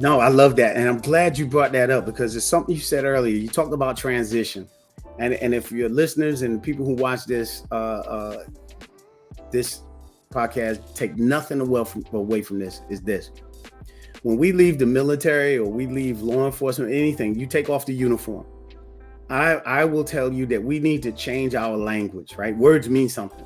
No, I love that. And I'm glad you brought that up because it's something you said earlier. You talked about transition. And if your listeners and people who watch this podcast take nothing away from this, is this. When we leave the military or we leave law enforcement, anything, you take off the uniform. I will tell you that we need to change our language, right? Words mean something.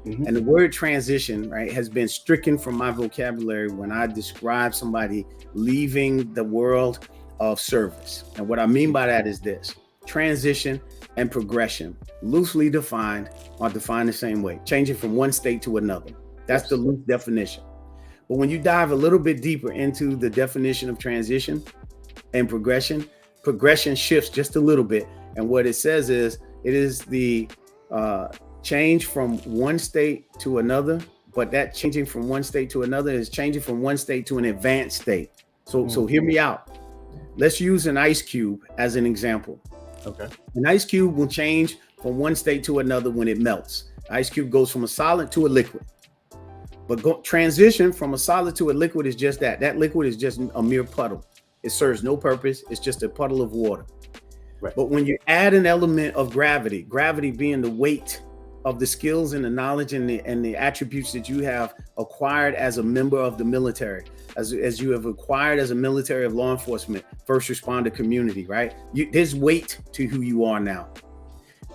Mm-hmm. And the word transition, right, has been stricken from my vocabulary when I describe somebody leaving the world of service. And what I mean by that is this: transition and progression, loosely defined, are defined the same way, changing from one state to another. That's the loose definition. But when you dive a little bit deeper into the definition of transition and progression shifts just a little bit. And what it says is, it is the change from one state to another, but that changing from one state to another is changing from one state to an advanced state. So hear me out. Let's use an ice cube as an example. Okay. An ice cube will change from one state to another when it melts. Ice cube goes from a solid to a liquid. But transition from a solid to a liquid is just that. That liquid is just a mere puddle. It serves no purpose. It's just a puddle of water. Right. But when you add an element of gravity being the weight of the skills and the knowledge and the attributes that you have acquired as a member of the military, as you have acquired as a military of law enforcement, first responder community, right? There's weight to who you are now.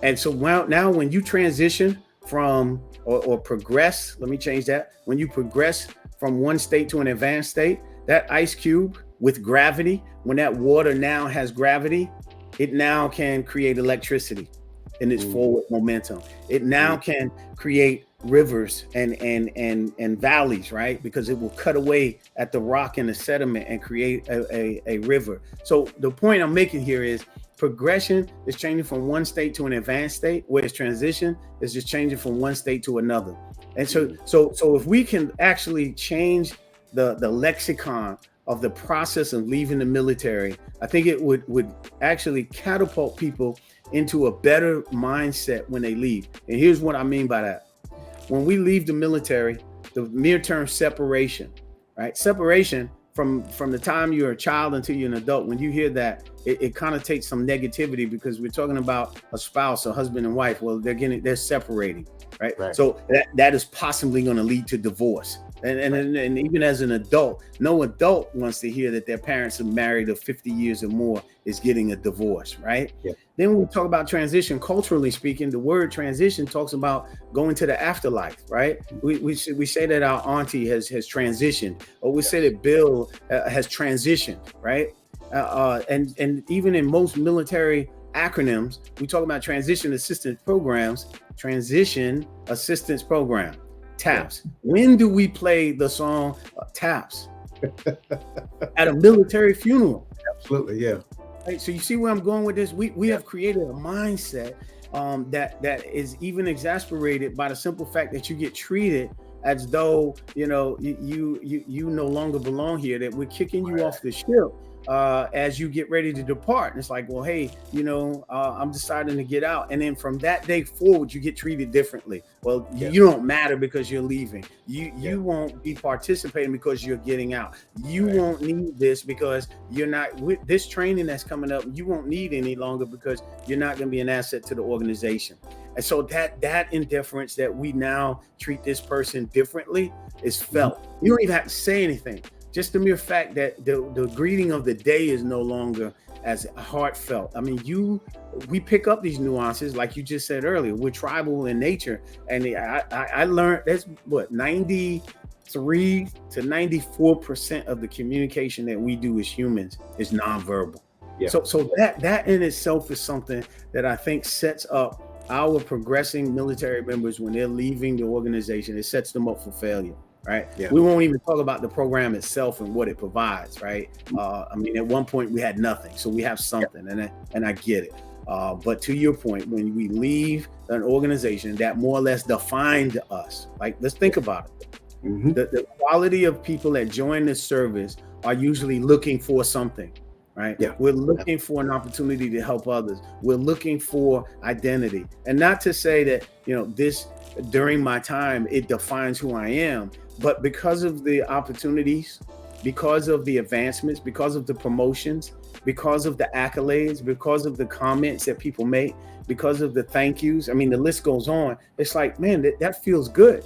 And so now when you transition from or progress, let me change that. When you progress from one state to an advanced state, that ice cube with gravity, when that water now has gravity, it now can create electricity in its forward momentum. It now can create rivers and valleys, right? Because it will cut away at the rock and the sediment and create a river. So the point I'm making here is progression is changing from one state to an advanced state, whereas transition is just changing from one state to another. And so if we can actually change the lexicon of the process of leaving the military, I think it would actually catapult people into a better mindset when they leave. And here's what I mean by that. When we leave the military, the mere term separation, right? Separation from the time you're a child until you're an adult, when you hear that, it kind of takes some negativity because we're talking about a spouse, a husband and wife. Well, they're separating, right? So that is possibly going to lead to divorce. And even as an adult, no adult wants to hear that their parents are married of 50 years or more is getting a divorce, right? Yeah. Then when we talk about transition, culturally speaking, the word transition talks about going to the afterlife, right? We say that our auntie has transitioned, or we say that Bill has transitioned, right? And even in most military acronyms, we talk about transition assistance program, TAPS. Yeah. When do we play the song TAPS? At a military funeral. Absolutely, yeah. Right, so you see where I'm going with this? We have created a mindset that is even exasperated by the simple fact that you get treated as though you no longer belong here, that we're kicking you off the ship as you get ready to depart. And it's like, well, hey, I'm deciding to get out. And then from that day forward, you get treated differently. Well, you don't matter because you're leaving. You won't be participating because you're getting out. You won't need this because you're not with this training that's coming up. You won't need any longer because you're not going to be an asset to the organization. And so that indifference that we now treat this person differently is felt. You don't even have to say anything. Just the mere fact that the greeting of the day is no longer as heartfelt. I mean, we pick up these nuances, like you just said earlier. We're tribal in nature, and I learned that's what 93 to 94% of the communication that we do as humans is nonverbal. Yeah. So that in itself is something that I think sets up our progressing military members when they're leaving the organization. It sets them up for failure. Right. Yeah. We won't even talk about the program itself and what it provides. Right. I mean, at one point we had nothing, so we have something, and I get it. But to your point, when we leave an organization that more or less defined us, like let's think about it. Mm-hmm. The quality of people that join this service are usually looking for something. Right. Yeah. We're looking for an opportunity to help others. We're looking for identity, and not to say that this during my time it defines who I am. But because of the opportunities because of the advancements, because of the promotions, because of the accolades, because of the comments that people make, because of the thank yous. I mean, the list goes on. It's like, man, that feels good.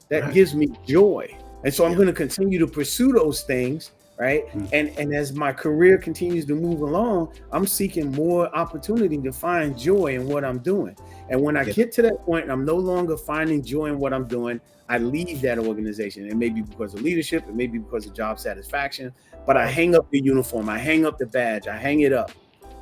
That gives me joy. And so I'm going to continue to pursue those things, right? And as my career continues to move along, I'm seeking more opportunity to find joy in what I'm doing. And when I get to that point and I'm no longer finding joy in what I'm doing, I leave that organization. It may be because of leadership, it may be because of job satisfaction, but I hang up the uniform, I hang up the badge, I hang it up,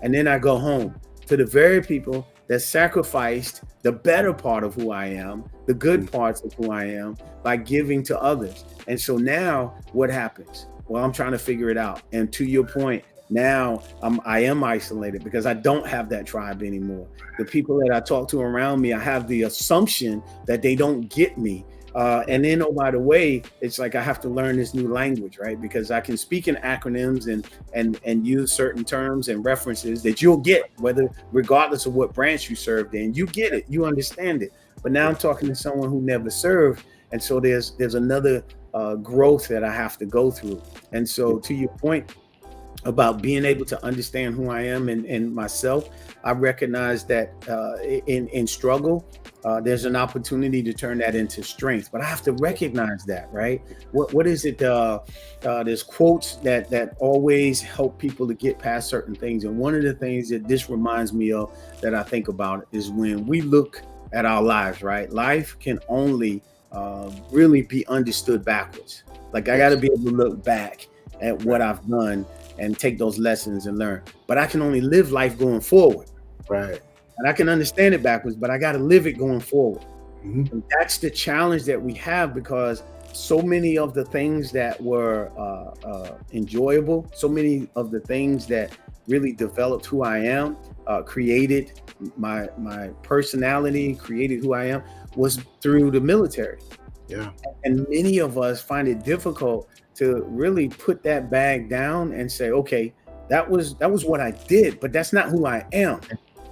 and then I go home to the very people that sacrificed the better part of who I am, the good parts of who I am, by giving to others. And so now what happens? Well, I'm trying to figure it out. And to your point, now I am isolated because I don't have that tribe anymore. The people that I talk to around me, I have the assumption that they don't get me. And then, oh, by the way, it's like I have to learn this new language, right? Because I can speak in acronyms and use certain terms and references that you'll get, whether regardless of what branch you served in, you get it, you understand it. But now I'm talking to someone who never served, and so there's another growth that I have to go through. And so, to your point about being able to understand who I am and myself, I recognize that in struggle, there's an opportunity to turn that into strength, but I have to recognize that, right? What is it? There's quotes that always help people to get past certain things. And one of the things that this reminds me of that I think about is when we look at our lives, right? Life can only really be understood backwards. Like I got to be able to look back at what I've done and take those lessons and learn. But I can only live life going forward. Right. And I can understand it backwards, but I got to live it going forward. And that's the challenge that we have, because so many of the things that were enjoyable, so many of the things that really developed who I am, created my personality, created who I am, was through the military. Yeah. And many of us find it difficult to really put that bag down and say, okay, that was what I did, but that's not who I am.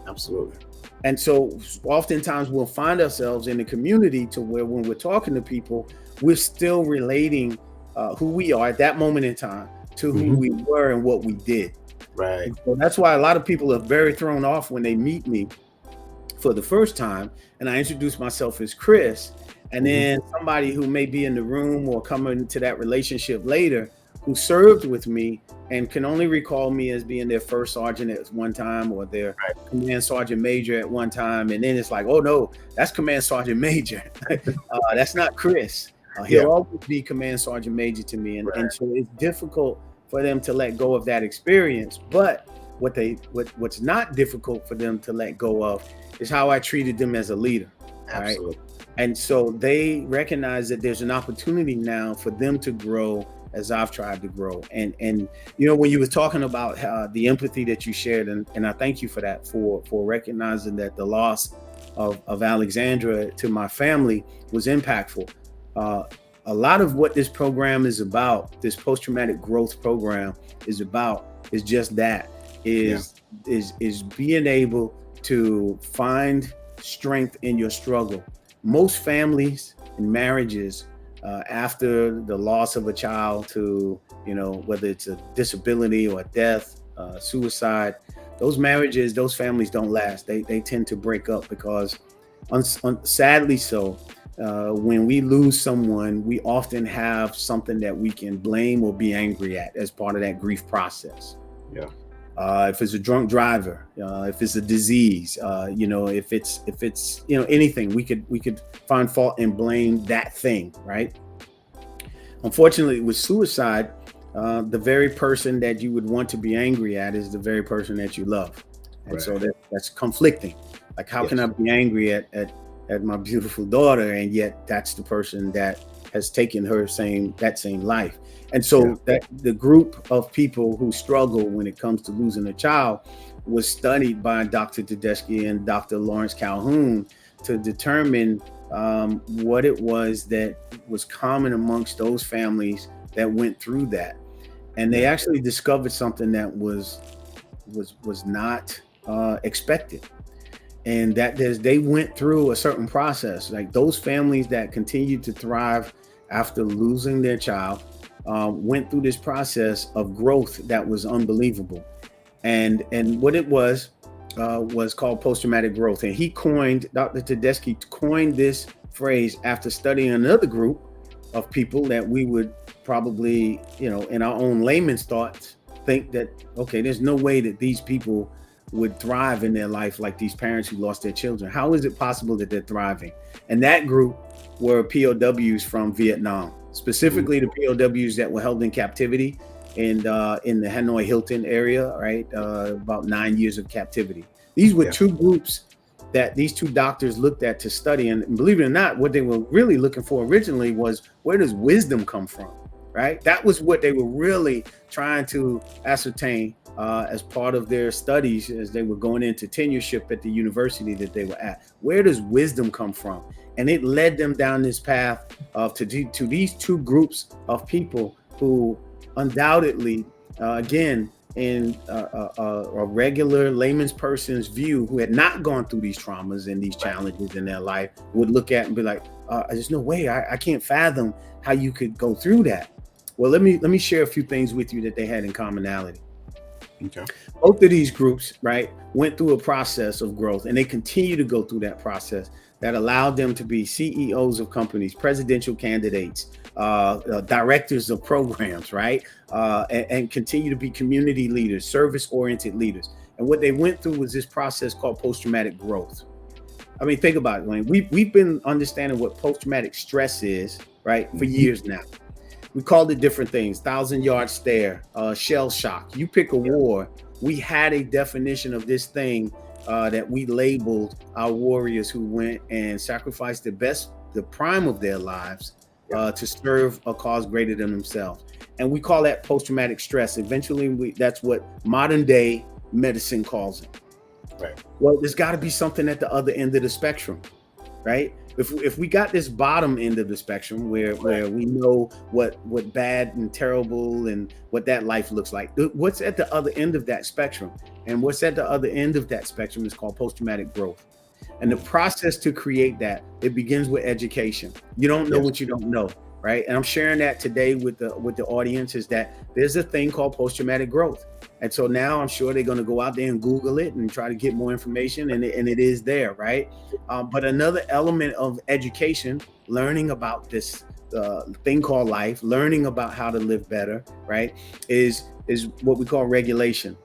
Absolutely. And so oftentimes we'll find ourselves in a community to where when we're talking to people, we're still relating who we are at that moment in time to who we were and what we did. Right. And so that's why a lot of people are very thrown off when they meet me for the first time and I introduce myself as Chris. And then somebody who may be in the room or come into that relationship later who served with me and can only recall me as being their first sergeant at one time or their command sergeant major at one time. And then it's like, oh no, that's command sergeant major. That's not Chris. He'll always be command sergeant major to me. And so it's difficult for them to let go of that experience. But what's not difficult for them to let go of is how I treated them as a leader. Absolutely. Right? And so they recognize that there's an opportunity now for them to grow as I've tried to grow. And you know, when you were talking about the empathy that you shared, and I thank you for that, for recognizing that the loss of Alexandra to my family was impactful. A lot of what this program is about, this post-traumatic growth program is about, is just that, is being able to find strength in your struggle. Most families and marriages, after the loss of a child to, you know, whether it's a disability or death, suicide, those marriages, those families don't last. They tend to break up because, sadly so, when we lose someone, we often have something that we can blame or be angry at as part of that grief process. Yeah. If it's a drunk driver, if it's a disease, you know, if it's you know, anything, we could find fault and blame that thing, right? Unfortunately, with suicide, the very person that you would want to be angry at is the very person that you love, and so that's conflicting. Like, how can I be angry at my beautiful daughter, and yet that's the person that has taken her same life? And so that the group of people who struggle when it comes to losing a child was studied by Dr. Tedeschi and Dr. Lawrence Calhoun to determine what it was that was common amongst those families that went through that. And they actually discovered something that was not expected. And that they went through a certain process. Like, those families that continued to thrive after losing their child went through this process of growth that was unbelievable. And what it was called post-traumatic growth. And Dr. Tedeschi coined this phrase after studying another group of people that we would probably, in our own layman's thoughts, think that, okay, there's no way that these people would thrive in their life like these parents who lost their children. How is it possible that they're thriving? And that group were POWs from Vietnam, specifically the POWs that were held in captivity in the Hanoi Hilton area, right? About 9 years of captivity. These were two groups that these two doctors looked at to study. And believe it or not, what they were really looking for originally was, where does wisdom come from, right? That was what they were really trying to ascertain as part of their studies as they were going into tenureship at the university that they were at. Where does wisdom come from? And it led them down this path to these two groups of people who undoubtedly, again, in a regular layman's person's view, who had not gone through these traumas and these challenges in their life, would look at and be like, there's no way, I can't fathom how you could go through that. Well, let me share a few things with you that they had in commonality. Okay. Both of these groups, right, went through a process of growth, and they continue to go through that process that allowed them to be CEOs of companies, presidential candidates, directors of programs, right, and continue to be community leaders, service-oriented leaders. And what they went through was this process called post-traumatic growth. I mean, think about it, Wayne. We've been understanding what post-traumatic stress is, right, for years now. We called it different things: 1,000-yard stare, shell shock. You pick a war. We had a definition of this thing that we labeled our warriors who went and sacrificed the prime of their lives to serve a cause greater than themselves. And we call that post-traumatic stress. Eventually, that's what modern day medicine calls it. Right. Well, there's got to be something at the other end of the spectrum, right? If we got this bottom end of the spectrum where we know what bad and terrible and what that life looks like, what's at the other end of that spectrum? And what's at the other end of that spectrum is called post-traumatic growth. And the process to create that, it begins with education. You don't know what you don't know, right? And I'm sharing that today with the audience, is that there's a thing called post-traumatic growth. And so now I'm sure they're going to go out there and Google it and try to get more information, and it is there, right? But another element of education, learning about this thing called life, learning about how to live better, right, is what we call regulation.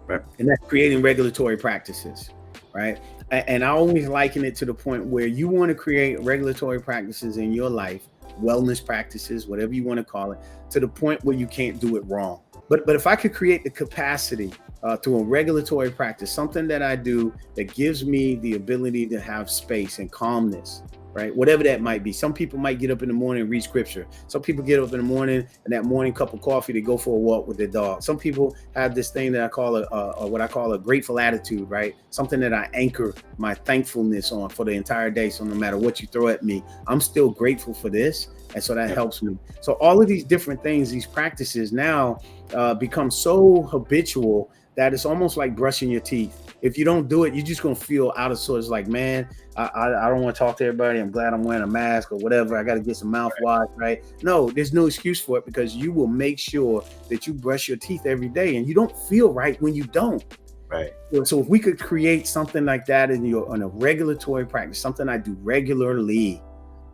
Right. And that's creating regulatory practices, right? And I always liken it to the point where you want to create regulatory practices in your life, wellness practices, whatever you want to call it, to the point where you can't do it wrong. But if I could create the capacity through a regulatory practice, something that I do that gives me the ability to have space and calmness, right? Whatever that might be. Some people might get up in the morning and read scripture. Some people get up in the morning and that morning cup of coffee, they go for a walk with their dog. Some people have this thing that I call what I call a grateful attitude, right? Something that I anchor my thankfulness on for the entire day. So no matter what you throw at me, I'm still grateful for this. And so that helps me. So all of these different things, these practices now become so habitual that it's almost like brushing your teeth. If you don't do it, you're just going to feel out of sorts. Like, man, I don't want to talk to everybody. I'm glad I'm wearing a mask or whatever. I got to get some mouthwash, right? No, there's no excuse for it, because you will make sure that you brush your teeth every day, and you don't feel right when you don't. Right. So if we could create something like that on a regulatory practice, something I do regularly,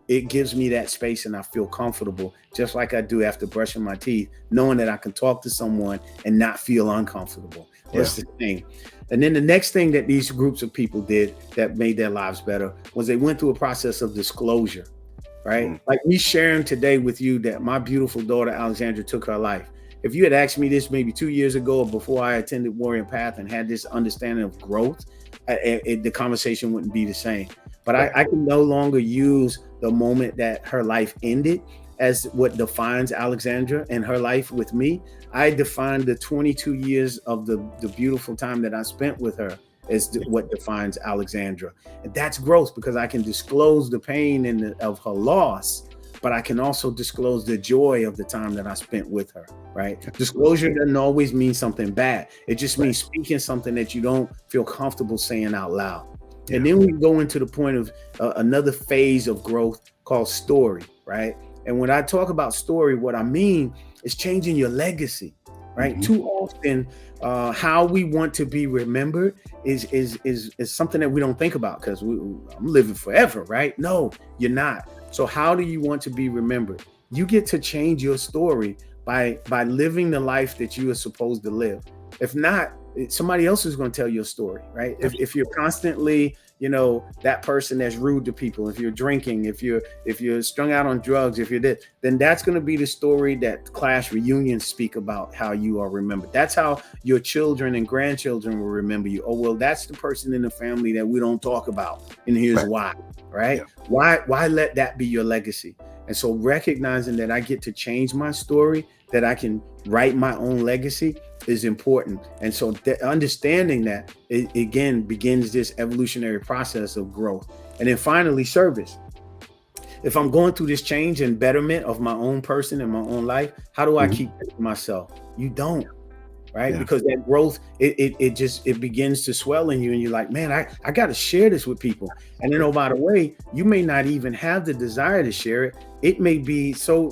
it gives me that space and I feel comfortable, just like I do after brushing my teeth, knowing that I can talk to someone and not feel uncomfortable. That's the thing. And then the next thing that these groups of people did that made their lives better was they went through a process of disclosure, right? Like me sharing today with you that my beautiful daughter, Alexandra, took her life. If you had asked me this maybe 2 years ago, before I attended Warrior Path and had this understanding of growth, the conversation wouldn't be the same. But I can no longer use the moment that her life ended as what defines Alexandra and her life with me. I define the 22 years of the beautiful time that I spent with her as what defines Alexandra. And that's growth, because I can disclose the pain of her loss, but I can also disclose the joy of the time that I spent with her, right? Disclosure doesn't always mean something bad. It just means speaking something that you don't feel comfortable saying out loud. And then we go into the point of another phase of growth called story, right? And when I talk about story, what I mean is changing your legacy, right? Mm-hmm. Too often, how we want to be remembered is something that we don't think about because I'm living forever, right? No, you're not. So how do you want to be remembered? You get to change your story by living the life that you are supposed to live. If not, somebody else is going to tell your story, right? If you're constantly, that person that's rude to people, if you're drinking, if you're strung out on drugs, if you're dead, then that's going to be the story that class reunions speak about how you are remembered. That's how your children and grandchildren will remember you. Oh, well, that's the person in the family that we don't talk about, and here's why, right? Yeah. Why let that be your legacy? And so recognizing that I get to change my story, that I can write my own legacy is important. And so understanding that, it again begins this evolutionary process of growth. And then finally, service. If I'm going through this change and betterment of my own person and my own life, how do I keep it to myself? You don't. Right. Yeah. Because that growth, it begins to swell in you. And you're like, man, I got to share this with people. And then, oh, by the way, you may not even have the desire to share it. It may be so,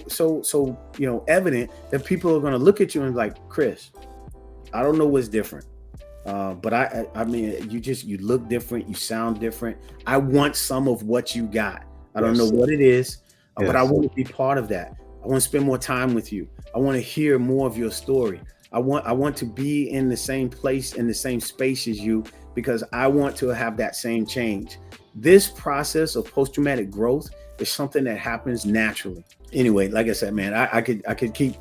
evident that people are going to look at you and be like, Chris, I don't know what's different. But I mean, you look different. You sound different. I want some of what you got. I don't know what it is, but I want to be part of that. I want to spend more time with you. I want to hear more of your story. I want to be in the same place, in the same space as you, because I want to have that same change. This process of post-traumatic growth is something that happens naturally. Anyway, like I said, man, I could keep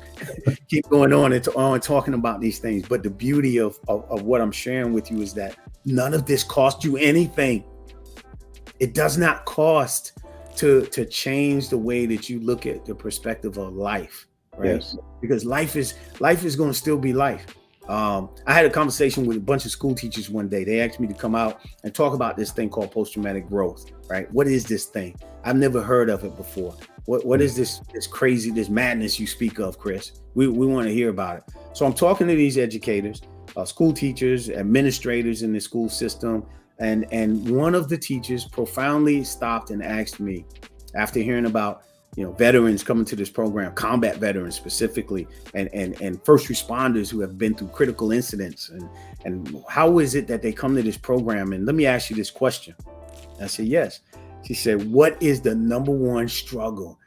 going on and talking about these things. But the beauty of what I'm sharing with you is that none of this costs you anything. It does not cost to change the way that you look at the perspective of life. Right. Yes. Because life is going to still be life. I had a conversation with a bunch of school teachers one day. They asked me to come out and talk about this thing called post-traumatic growth. Right. What is this thing? I've never heard of it before. What is this crazy, this madness you speak of, Chris? We want to hear about it. So I'm talking to these educators, school teachers, administrators in the school system. And one of the teachers profoundly stopped and asked me, after hearing about veterans coming to this program, combat veterans specifically, and first responders who have been through critical incidents, and how is it that they come to this program? And let me ask you this question. I said, yes. She said, what is the number one struggle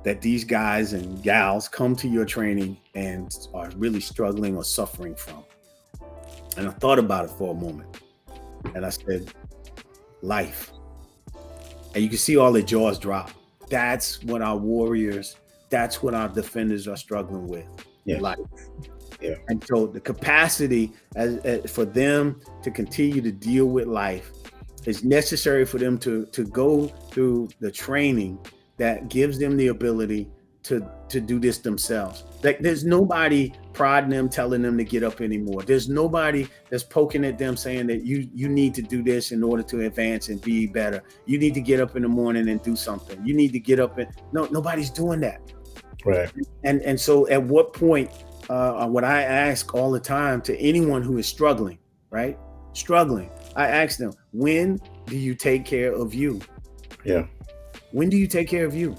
that these guys and gals come to your training and are really struggling or suffering from? And I thought about it for a moment, and I said, life. And you can see all their jaws drop. That's what our warriors, that's what our defenders are struggling with. Yes. Life. Yeah. And so the capacity for them to continue to deal with life is necessary for them to go through the training that gives them the ability to do this themselves. Like, there's nobody prodding them, telling them to get up anymore. There's nobody that's poking at them saying that you need to do this in order to advance and be better. You need to get up in the morning and do something. You need to get up nobody's doing that. Right. And so at what point, what I ask all the time to anyone who is struggling, right? Struggling. I ask them, when do you take care of you? Yeah. When do you take care of you?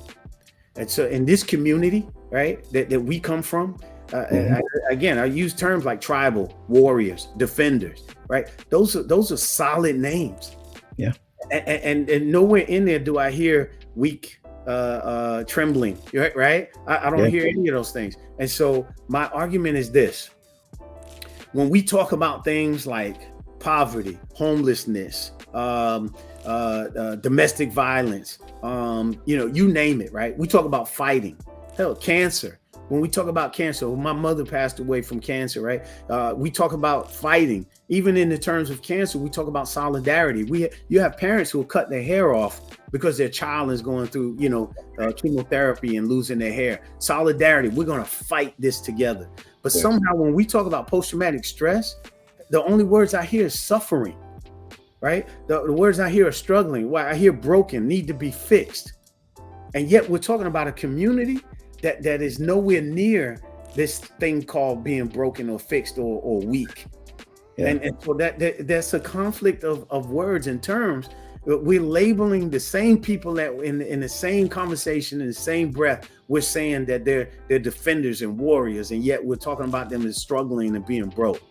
And so in this community, right, that we come from, I use terms like tribal, warriors, defenders, right? Those are solid names. Yeah. And nowhere in there do I hear weak, trembling, right? I don't hear any of those things. And so my argument is this: when we talk about things like poverty, homelessness, domestic violence, you name it, right? We talk about fighting, hell, cancer. When we talk about cancer, my mother passed away from cancer, right? We talk about fighting. Even in the terms of cancer, we talk about solidarity. You have parents who will cut their hair off because their child is going through, chemotherapy and losing their hair. Solidarity. We're going to fight this together. But somehow when we talk about post-traumatic stress, the only words I hear is suffering, right? The words I hear are struggling. Why I hear broken, need to be fixed. And yet we're talking about a community that is nowhere near this thing called being broken or fixed or weak. Yeah. And so that's a conflict of words and terms We're labeling the same people that in the same conversation, in the same breath, we're saying that they're defenders and warriors, and yet we're talking about them as struggling and being broke.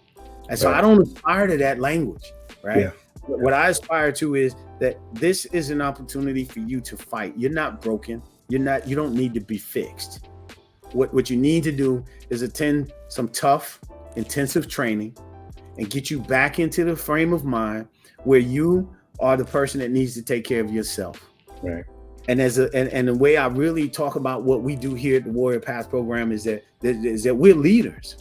And so I don't aspire to that language, right? Yeah. What I aspire to is that this is an opportunity for you to fight. You're not broken. You don't need to be fixed. What you need to do is attend some tough, intensive training and get you back into the frame of mind where you are the person that needs to take care of yourself. Right. And and the way I really talk about what we do here at the Warrior Path program is that we're leaders,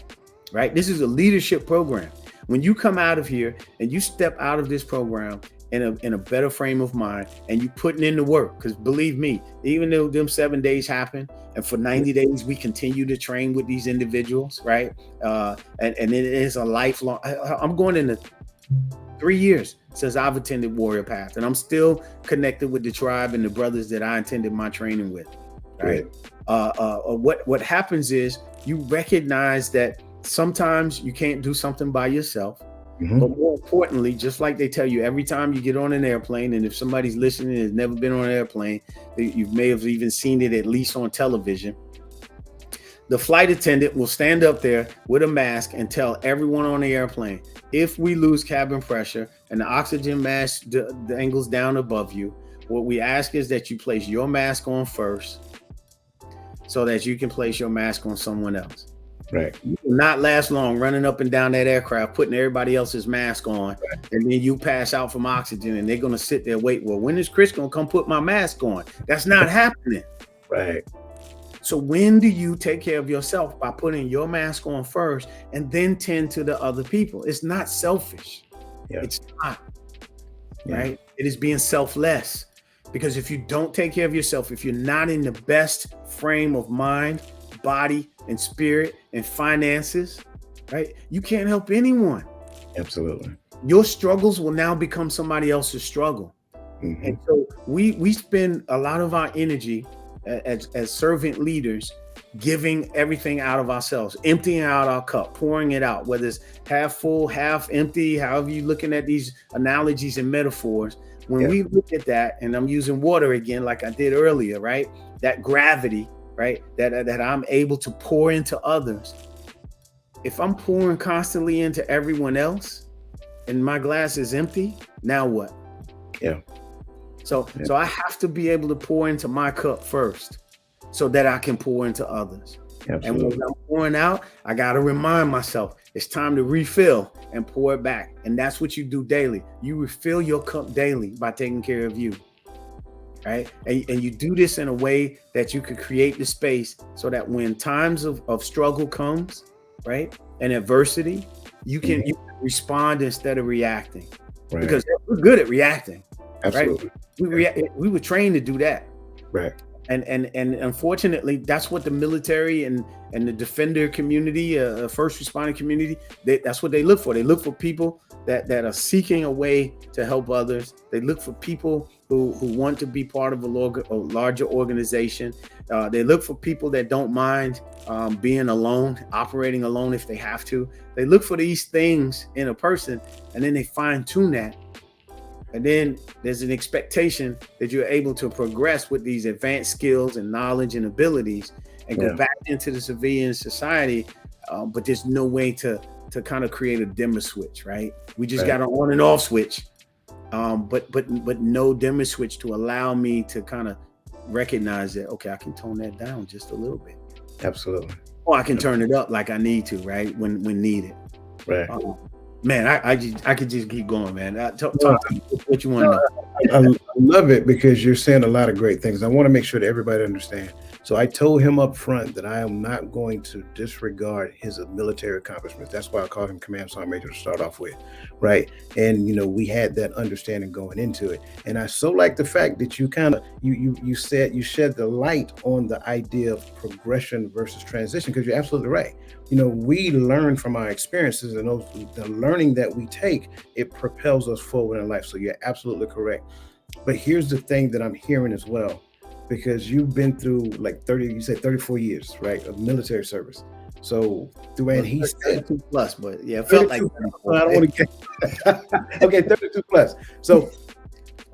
right? This is a leadership program. When you come out of here and you step out of this program in a better frame of mind and you putting in the work, because believe me, even though them 7 days happen and for 90 days we continue to train with these individuals, right? And it is a lifelong. I'm going into 3 years since I've attended Warrior Path, and I'm still connected with the tribe and the brothers that I attended my training with, right? What happens is you recognize that sometimes you can't do something by yourself. But more importantly, just like they tell you every time you get on an airplane, and if somebody's listening and has never been on an airplane, you may have even seen it at least on television. The flight attendant will stand up there with a mask and tell everyone on the airplane, if we lose cabin pressure and the oxygen mask dangles down above you, what we ask is that you place your mask on first so that you can place your mask on someone else. Right. You will not last long running up and down that aircraft, putting everybody else's mask on, and then you pass out from oxygen, and they're going to sit there wait. Well, when is Chris going to come put my mask on? That's not happening. Right. So when do you take care of yourself? By putting your mask on first and then tend to the other people. It's not selfish. Yeah. It's not. Right. It is being selfless, because if you don't take care of yourself, if you're not in the best frame of mind, body, and spirit and finances, right, you can't help anyone. Absolutely. Your struggles will now become somebody else's struggle. And so we spend a lot of our energy as servant leaders giving everything out of ourselves, emptying out our cup, pouring it out, whether it's half full, half empty, however you're looking at these analogies and metaphors. When we look at that, and I'm using water again, like I did earlier, right? That gravity, right? That I'm able to pour into others. If I'm pouring constantly into everyone else and my glass is empty, now what? Yeah. So I have to be able to pour into my cup first so that I can pour into others. Absolutely. And when I'm pouring out, I got to remind myself it's time to refill and pour it back. And that's what you do daily. You refill your cup daily by taking care of you. Right. And you do this in a way that you could create the space so that when times of struggle comes, right, and adversity, you can respond instead of reacting. Right. Because we're good at reacting. Absolutely. Right? We were trained to do that. Right. And unfortunately, that's what the military and the defender community, first responder community, that's what they look for. They look for people that are seeking a way to help others. They look for people who want to be part of a larger organization. They look for people that don't mind being alone, operating alone if they have to. They look for these things in a person, and then they fine tune that. And then there's an expectation that you're able to progress with these advanced skills and knowledge and abilities and go back into the civilian society. But there's no way to kind of create a dimmer switch, right? We just got an on and off switch, but no dimmer switch to allow me to kind of recognize that, okay, I can tone that down just a little bit. Absolutely. Or I can turn it up like I need to, right? When needed. Right. Man, I could just keep going, man. Talk what you want to know. I love it because you're saying a lot of great things. I want to make sure that everybody understands. So I told him up front that I am not going to disregard his military accomplishments. That's why I called him Command Sergeant Major to start off with, right? And we had that understanding going into it. And I so like the fact that you kind of you said you shed the light on the idea of progression versus transition, because you're absolutely right. We learn from our experiences, and the learning that we take, it propels us forward in life. So you're absolutely correct. But here's the thing that I'm hearing as well, because you've been through like 34 years, right, of military service. So Duane, he said 32 plus, but yeah, it felt like I don't want to get okay, 32 plus. So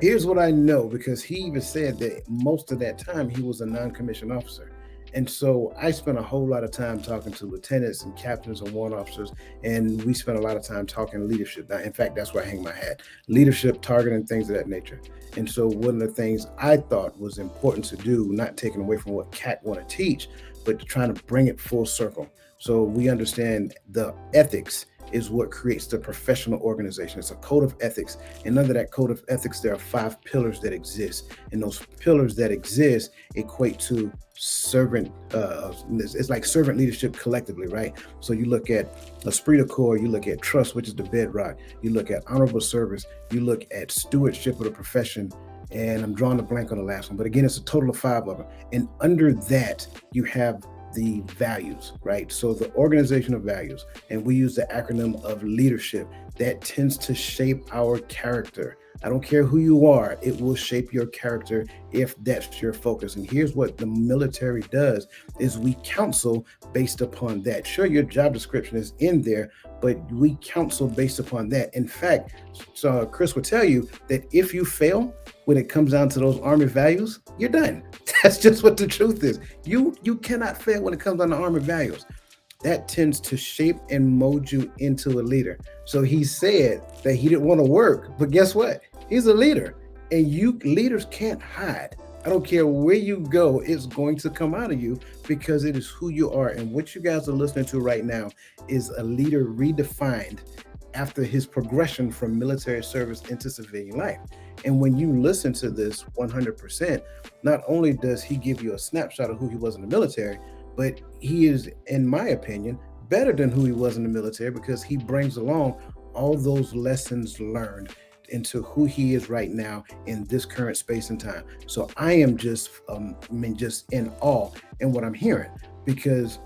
Here's what I know, because he even said that most of that time he was a non-commissioned officer. And so I spent a whole lot of time talking to lieutenants and captains and warrant officers, and we spent a lot of time talking leadership. Now, in fact, that's where I hang my hat: leadership, targeting, things of that nature. And so one of the things I thought was important to do, not taking away from what CAT want to teach, but trying to bring it full circle. So we understand the ethics is what creates the professional organization. It's a code of ethics. And under that code of ethics, there are 5 pillars that exist. And those pillars that exist equate to servant, it's like servant leadership collectively, right? So you look at esprit de corps, you look at trust, which is the bedrock, you look at honorable service, you look at stewardship of the profession, and I'm drawing a blank on the last one, but again, it's a total of 5 of them. And under that, you have the values, right? So the organization of values, and we use the acronym of leadership, that tends to shape our character. I don't care who you are, it will shape your character if that's your focus. And here's what the military does is we counsel based upon that. Sure, your job description is in there, but we counsel based upon that. In fact, so Chris will tell you that if you fail when it comes down to those Army values, you're done. That's just what the truth is. You cannot fail when it comes down to Army values. That tends to shape and mold you into a leader. So he said that he didn't want to work, but guess what? He's a leader, and you leaders can't hide. I don't care where you go, it's going to come out of you because it is who you are. And what you guys are listening to right now is a leader redefined after his progression from military service into civilian life. And when you listen to this 100%, not only does he give you a snapshot of who he was in the military, but he is, in my opinion, better than who he was in the military because he brings along all those lessons learned into who he is right now in this current space and time. So I am just in awe in what I'm hearing, because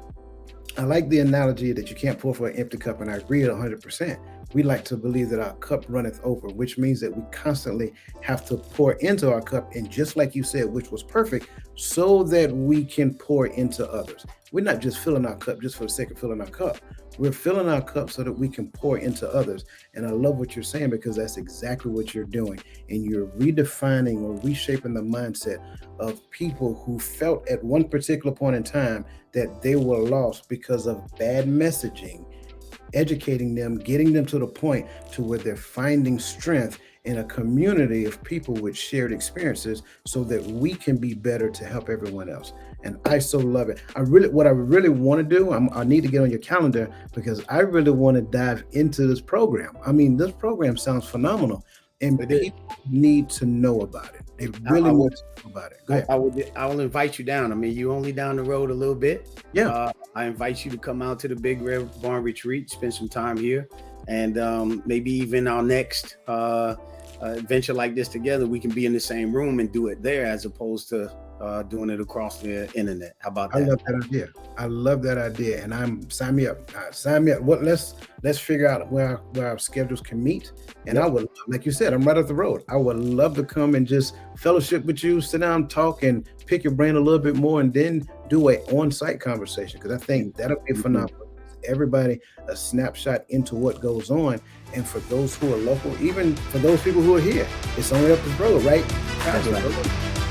I like the analogy that you can't pour for an empty cup, and I agree at 100%. We like to believe that our cup runneth over, which means that we constantly have to pour into our cup, and just like you said, which was perfect, so that we can pour into others. We're not just filling our cup just for the sake of filling our cup. We're filling our cup so that we can pour into others. And I love what you're saying, because that's exactly what you're doing. And you're redefining or reshaping the mindset of people who felt at one particular point in time that they were lost because of bad messaging, educating them, getting them to the point to where they're finding strength in a community of people with shared experiences so that we can be better to help everyone else. And I so love it. What I really want to do, I need to get on your calendar, because I really want to dive into this program. I mean, this program sounds phenomenal, and people need to know about it. They really need to know about it. Go ahead. I will invite you down. I mean, you're only down the road a little bit. Yeah. I invite you to come out to the Big Red Barn Retreat, spend some time here, and maybe even our next adventure like this together, we can be in the same room and do it there as opposed to doing it across the internet. How about that? I love that idea. I love that idea, and sign me up. Sign me up. Let's figure out where our schedules can meet. And I would, like you said, I'm right up the road. I would love to come and just fellowship with you, sit down, talk, and pick your brain a little bit more, and then do an on-site conversation, because I think that'll be phenomenal. Everybody a snapshot into what goes on, and for those who are local, even for those people who are here, it's only up the road, right? That's right.